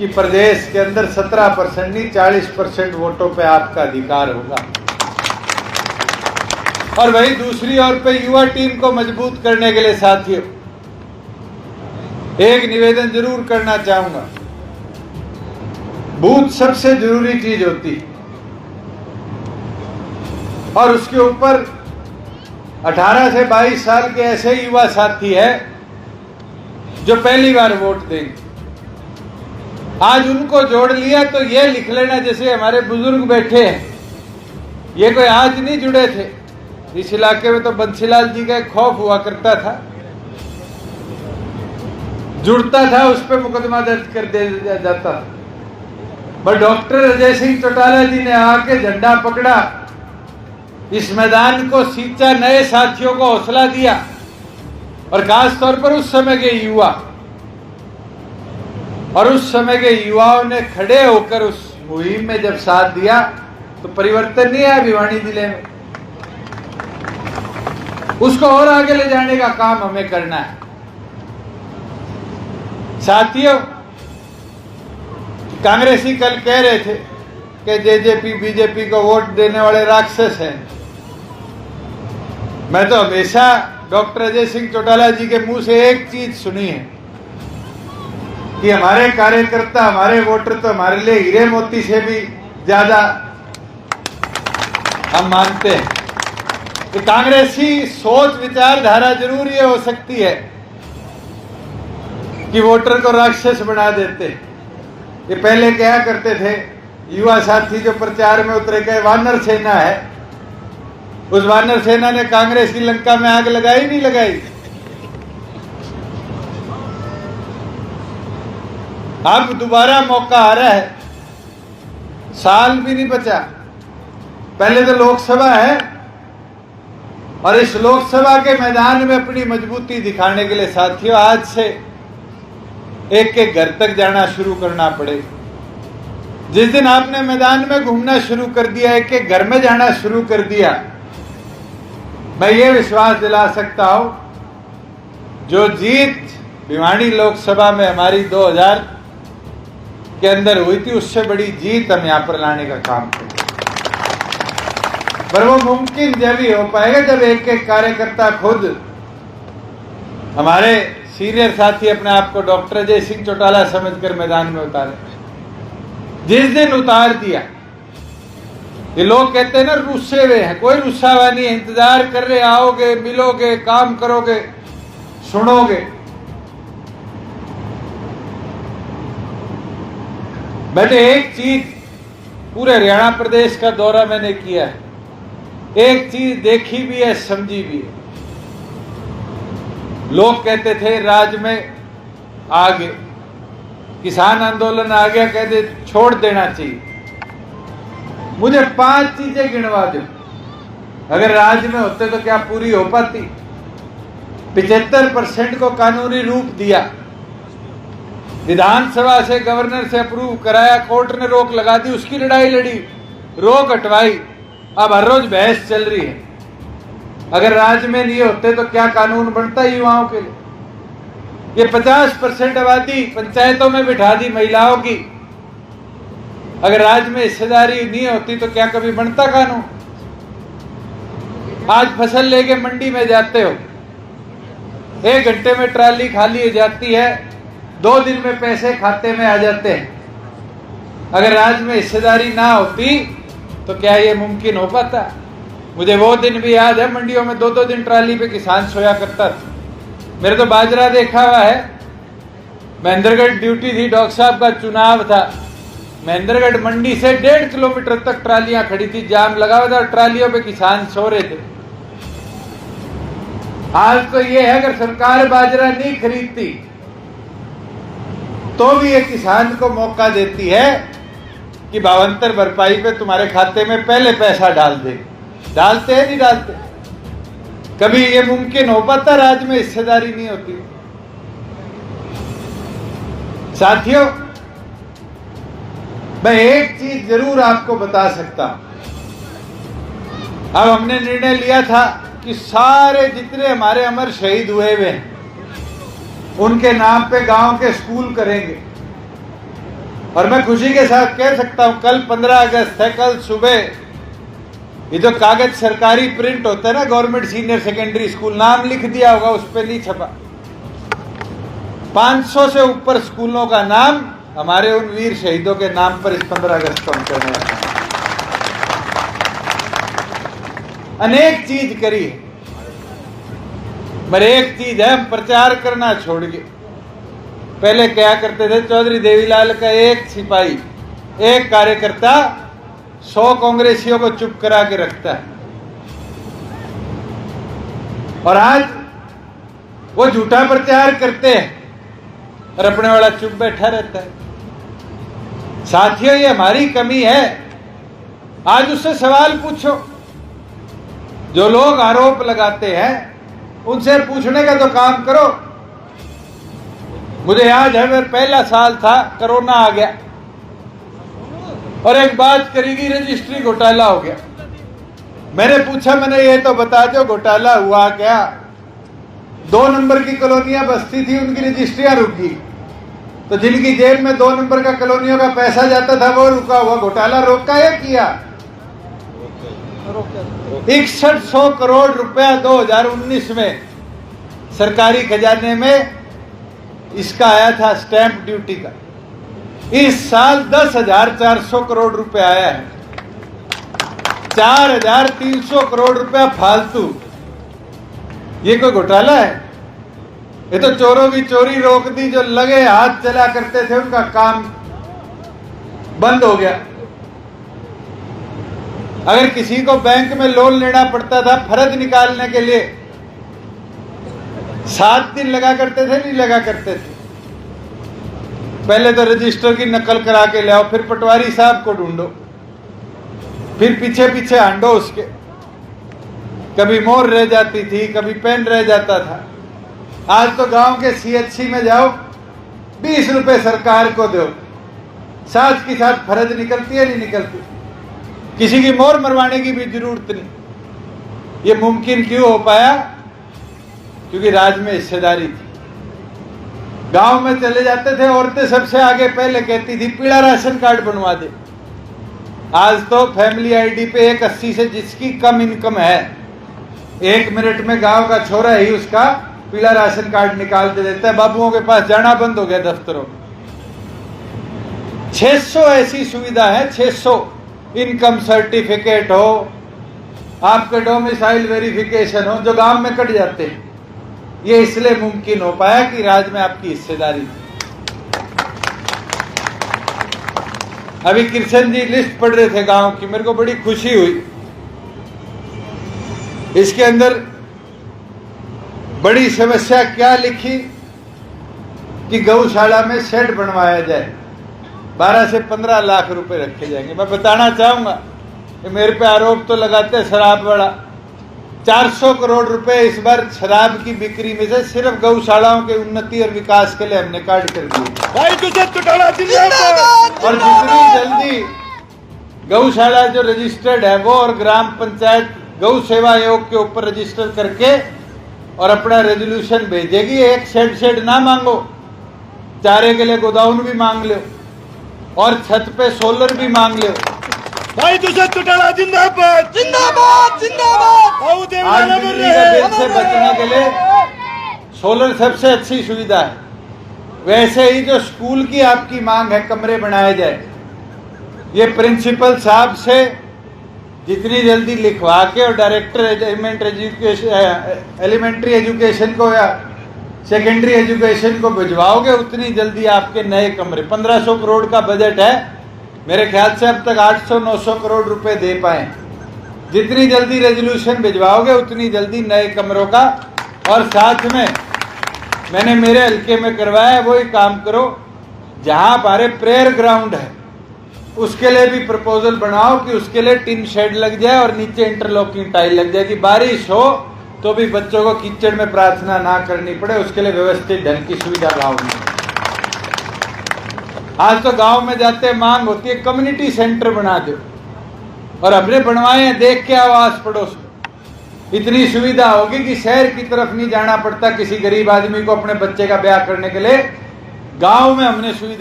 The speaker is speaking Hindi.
कि प्रदेश के अंदर 17% नहीं 40% वोटों पे आपका अधिकार होगा। और वही दूसरी ओर पे युवा टीम को मजबूत करने के लिए साथियों एक निवेदन जरूर करना चाहूंगा। बूथ सबसे जरूरी चीज होती है और उसके ऊपर 18 से 22 साल के ऐसे युवा साथी है जो पहली बार वोट देंगे। आज उनको जोड़ लिया तो ये लिख लेना, जैसे हमारे बुजुर्ग बैठे हैं, ये कोई आज नहीं जुड़े थे। इस इलाके में तो बंसीलाल जी का एक खौफ हुआ करता था, जुड़ता था उस पर मुकदमा दर्ज कर दिया जाता था। पर डॉक्टर अजय सिंह चौटाला जी ने आके झंडा पकड़ा, इस मैदान को सींचा, नए साथियों को हौसला दिया और खासतौर पर उस समय के युवा, और उस समय के युवाओं ने खड़े होकर उस मुहिम में जब साथ दिया तो परिवर्तन नहीं आया भिवानी जिले में। उसको और आगे ले जाने का काम हमें करना है साथियों। कांग्रेसी कल कह रहे थे कि जेजेपी बीजेपी को वोट देने वाले राक्षस हैं। मैं तो हमेशा डॉक्टर अजय सिंह चौटाला जी के मुंह से एक चीज सुनी है कि हमारे कार्यकर्ता, हमारे वोटर तो हमारे लिए हीरे मोती से भी ज्यादा हम मानते हैं। कि कांग्रेसी सोच विचारधारा जरूर ये हो सकती है कि वोटर को राक्षस बना देते। ये पहले क्या करते थे युवा साथी जो प्रचार में उतरे गए, वानर सेना है, उस वानर सेना ने कांग्रेस की लंका में आग लगाई नहीं लगाई। अब दोबारा मौका आ रहा है, साल भी नहीं बचा, पहले तो लोकसभा है और इस लोकसभा के मैदान में अपनी मजबूती दिखाने के लिए साथियों आज से एक एक घर तक जाना शुरू करना पड़ेगा। जिस दिन आपने मैदान में घूमना शुरू कर दिया, एक एक घर में जाना शुरू कर दिया, मैं ये विश्वास दिला सकता हूं जो जीत भिवानी लोकसभा में हमारी 2000 के अंदर हुई थी उससे बड़ी जीत हम यहां पर लाने का काम करें। पर वो मुमकिन जब ही हो पाएगा जब एक एक कार्यकर्ता खुद, हमारे सीनियर साथी अपने आप को डॉक्टर अजय सिंह चौटाला समझकर मैदान में उतारे। जिस दिन उतार दिया, ये लोग कहते हैं ना रुस्से हुए हैं, कोई रुस्सा हुआ नहीं है, इंतजार कर रहे, आओगे, मिलोगे, काम करोगे, सुनोगे। मैंने एक चीज, पूरे हरियाणा प्रदेश का दौरा मैंने किया है, एक चीज देखी भी है, समझी भी है। लोग कहते थे राज्य में आगे किसान आंदोलन आ गया, कहते छोड़ देना चाहिए। मुझे 5 चीजें गिनवा दो, अगर राज्य में होते तो क्या पूरी हो पाती। 75% को कानूनी रूप दिया, विधानसभा से गवर्नर से अप्रूव कराया, कोर्ट ने रोक लगा दी, उसकी लड़ाई लड़ी, रोक हटवाई, अब हर रोज बहस चल रही है। अगर राज्य में नहीं होते तो क्या कानून बनता युवाओं के लिए। ये 50% आबादी पंचायतों में बिठा दी महिलाओं की, अगर राज्य में हिस्सेदारी नहीं होती तो क्या कभी बनता कानून। आज फसल लेके मंडी में जाते हो, 1 घंटे में ट्राली खाली हो जाती है, 2 दिन में पैसे खाते में आ जाते हैं। अगर राज्य में हिस्सेदारी ना होती तो क्या ये मुमकिन हो पाता। मुझे वो दिन भी याद है, मंडियों में 2-2 दिन ट्राली पे किसान सोया करता था। मेरे तो बाजरा देखा हुआ है, महेंद्रगढ़ ड्यूटी थी, डॉक्टर साहब का चुनाव था, महेंद्रगढ़ मंडी से 1.5 किलोमीटर तक ट्रालियां खड़ी थी, जाम लगा हुआ था और ट्रालियों पे किसान सो रहे थे। आज तो ये है अगर सरकार बाजरा नहीं खरीदती तो भी ये किसान को मौका देती है कि भावांतर भरपाई पे तुम्हारे खाते में पहले पैसा डाल दे। डालते हैं नहीं डालते। कभी ये मुमकिन हो पाता राज्य में हिस्सेदारी नहीं होती। साथियों, मैं एक चीज जरूर आपको बता सकता हूं। अब हमने निर्णय लिया था कि सारे जितने हमारे अमर शहीद हुए हैं उनके नाम पे गांव के स्कूल करेंगे। और मैं खुशी के साथ कह सकता हूं, कल 15 अगस्त है, कल सुबह ये जो कागज सरकारी प्रिंट होता है ना, गवर्नमेंट सीनियर सेकेंडरी स्कूल, नाम लिख दिया होगा, उस पर नहीं छपा। 500 से ऊपर स्कूलों का नाम हमारे उन वीर शहीदों के नाम पर इस 15 अगस्त को हम करने वाले हैं। अनेक चीज करी है, मगर एक चीज है, हम प्रचार करना छोड़ गए। पहले क्या करते थे, चौधरी देवीलाल का एक सिपाही, एक कार्यकर्ता 100 कांग्रेसियों को चुप करा के रखता है, और आज वो झूठा प्रचार करते हैं और अपने वाला चुप बैठा रहता है। साथियों, ये हमारी कमी है। आज उससे सवाल पूछो, जो लोग आरोप लगाते हैं उनसे पूछने का तो काम करो। मुझे याद है, मेरा पहला साल था, कोरोना आ गया और एक बात करेगी, रजिस्ट्री घोटाला हो गया। मैंने पूछा, मैंने ये तो बता दो घोटाला हुआ क्या? 2 नंबर की कॉलोनियां बस्ती थी, उनकी रजिस्ट्रियां रुक गई, तो जिनकी जेब में 2 नंबर का कॉलोनियों का पैसा जाता था वो रुका हुआ। घोटाला रोका या किया? 6100 करोड़ रुपया 2019 में सरकारी खजाने में इसका आया था, स्टैंप ड्यूटी का। इस साल 10,400 करोड़ रुपया आया है। 4,300 करोड़ रुपया फालतू। ये कोई घोटाला है? ये तो चोरों की चोरी रोक दी, जो लगे हाथ चला करते थे उनका काम बंद हो गया। अगर किसी को बैंक में लोन लेना पड़ता था फर्ज निकालने के लिए, 7 दिन लगा करते थे, नहीं लगा करते थे। पहले तो रजिस्टर की नकल करा के ले आओ, फिर पटवारी साहब को ढूंढो, फिर पीछे पीछे हांडो उसके। कभी मोहर रह जाती थी, कभी पेन रह जाता था। आज तो गांव के CHC में जाओ, 20 रुपए सरकार को दो, साथ की साथ फर्ज निकलती है, नहीं निकलती। किसी की मोहर मरवाने की भी जरूरत नहीं। ये मुमकिन क्यों हो पाया? क्योंकि राज में हिस्सेदारी थी। गांव में चले जाते थे, औरतें सबसे आगे पहले कहती थी पीला राशन कार्ड बनवा दे। आज तो फैमिली आईडी पे 180 से जिसकी कम इनकम है, 1 मिनट में गांव का छोरा ही उसका पीला राशन कार्ड निकाल के देता है। बाबुओं के पास जाना बंद हो गया दफ्तरों। 600 ऐसी सुविधा है, 600 इनकम सर्टिफिकेट हो, आपके डोमिसाइल वेरिफिकेशन हो, जो गांव में कट जाते हैं। ये इसलिए मुमकिन हो पाया कि राज्य में आपकी हिस्सेदारी थी। अभी कृष्ण जी लिस्ट पढ़ रहे थे गांव की, मेरे को बड़ी खुशी हुई। इसके अंदर बड़ी समस्या क्या लिखी कि गौशाला में शेड बनवाया जाए, 12 से 15 लाख रुपए रखे जाएंगे। मैं बताना चाहूंगा कि मेरे पे आरोप तो लगाते हैं शराब वाला। 400 करोड़ रुपए इस बार शराब की बिक्री में से सिर्फ गौशालाओं के उन्नति और विकास के लिए हमने काट कर दिए। और जितनी जल्दी गौशाला जो रजिस्टर्ड है वो, और ग्राम पंचायत गौ सेवा आयोग के ऊपर रजिस्टर करके और अपना रेजोल्यूशन भेजेगी, एक शेड ना मांगो, चारे के लिए गोदाउन भी मांग लो और छत पे सोलर भी मांग लो। भाई दुष्यंत चौटाला जिंदाबाद जिंदाबाद जिंदाबाद। आज बिजली का बिल से बचने के लिए सोलर सबसे अच्छी सुविधा है। वैसे ही जो स्कूल की आपकी मांग है, कमरे बनाए जाए, ये प्रिंसिपल साहब से जितनी जल्दी लिखवा के और डायरेक्टर एलिमेंट्री एजुकेशन को या सेकेंडरी एजुकेशन को भिजवाओगे, उतनी जल्दी आपके नए कमरे। 1500 करोड़ का बजट है, मेरे ख्याल से अब तक 800-900 करोड़ रुपए दे पाए। जितनी जल्दी रेजोल्यूशन भिजवाओगे उतनी जल्दी नए कमरों का। और साथ में मैंने मेरे हल्के में करवाया है, वही काम करो। जहां हमारे प्रेयर ग्राउंड है उसके लिए भी प्रपोजल बनाओ कि उसके लिए टिन शेड लग जाए और नीचे इंटरलॉकिंग टाइल लग जाए कि बारिश हो तो भी बच्चों को कीचड़ में प्रार्थना ना करनी पड़े। उसके लिए व्यवस्थित ढंग की सुविधा गाँव में। आज तो गांव में जाते मांग होती है कम्युनिटी सेंटर बना दो, और अपने बनवाए हैं, देख के आवास पड़ोस में। इतनी सुविधा होगी कि शहर की तरफ नहीं जाना पड़ता किसी गरीब आदमी को अपने बच्चे का ब्याह करने के लिए। गांव में हमने सुविधा